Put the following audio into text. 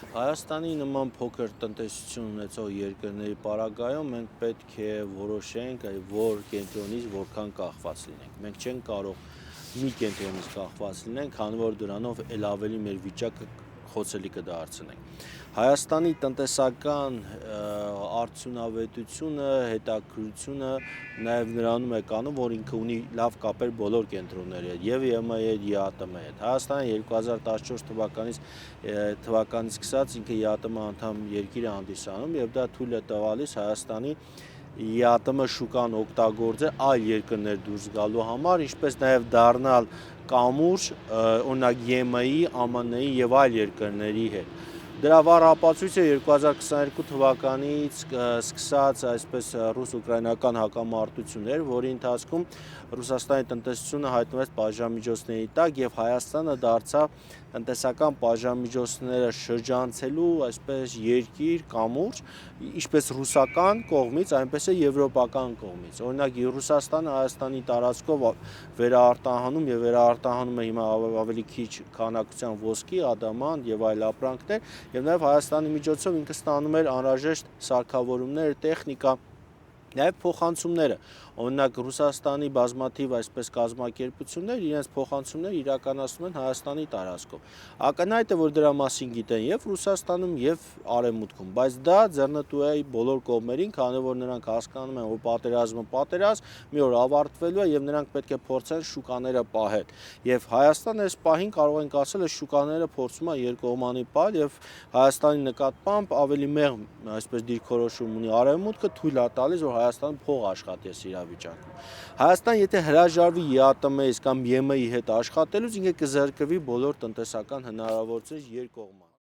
Հայաստանի նման փոքր տնտեսություն ունեցող երկրների պարագայում մենք պետք է որոշենք, որ կենտրոնից որքան կախված լինենք։ Մենք չենք կարող մի կենտրոնից կախված լինենք, քանի որ դրանով էլ ավելի մեր վիճակը խոցելի կդարձնենք։ Հայաստանի տնտեսական արդյունավետությունը, հետաքրքրությունը նաև նրանում է կանում, որ ինքը ունի լավ կապեր բոլոր կենտրոնների հետ, եւ ԵՄ-ի հետ, ԵԱՏՄ-ի հետ։ Հայաստանը 2014 թվականից սկսած ինքը ԵԱՏՄ անդամ երկիր է հանդիսանում եւ դա թույլ է տալիս Հայաստանի ԵԱՏՄ շուկան օգտագործել այլ երկրներ դուրս գալու համար, ինչպես նաև դառնալ կամուր, օրինակ ԵՄ-ի, ԱՄՆ-ի եւ այլ երկրների հետ։ Դրա վառ ապացույցը 2022 թվականից սկսած այսպես ռուս-ուկրաինական հակամարտություններ, որի ընթացքում Ռուսաստանի տնտեսությունը հայտնվեց պատժամիջոցների տակ եւ Հայաստանը դարձավ տնտեսական պատժամիջոցները շրջանցելու այսպես երկիր կամուր, ինչպես ռուսական կողմից, այնպես է եվրոպական կողմից։ Օրինակ Ռուսաստանը Հայաստանի տարածքով վերաարտահանում եւ վերաարտահանում է հիմա ավելի քիչ քանակության ոսկի, ադամանտ եւ այլ ապրանքներ, եւ նաեւ Հայաստանի միջոցով ինքը ստանում էր անհրաժեշտ սարքավորումներ, տեխնիկա, նաև փոխանցումները, օրինակ Ռուսաստանի բազմաթիվ այսպես կազմակերպություններ իրենց փոխանցումները իրականացնում են Հայաստանի տարածքով։ Ակնհայտ է, որ դրա մասին գիտեն եւ Ռուսաստանում եւ Արևմուտքում, բայց դա ձեռնտու է բոլոր կողմերին, քանի որ նրանք հասկանում են, որ պատերազմը պատերազմ մի օր ավարտվելու է եւ նրանք պետք է փորձեն շուկաները պահել։ Եվ Հայաստանը այս պահին կարող ենք ասել, այս շուկաները փորձում է երկկողմանի պահել եւ Հայաստանի նկատմամբ ավելի մեղմ այսպես դիրքորոշում ունի Արևմուտքը, թույլ է տալիս, որ Հայաստանը փող աշխատի այս իրավիճակում։ Հայաստանը եթե հրաժարվի ԵԱՏՄ-ից կամ ԵՄ-ի հետ աշխատելուց, ինքը կզրկվի բոլոր տնտեսական հնարավորությունից երկկողմանի։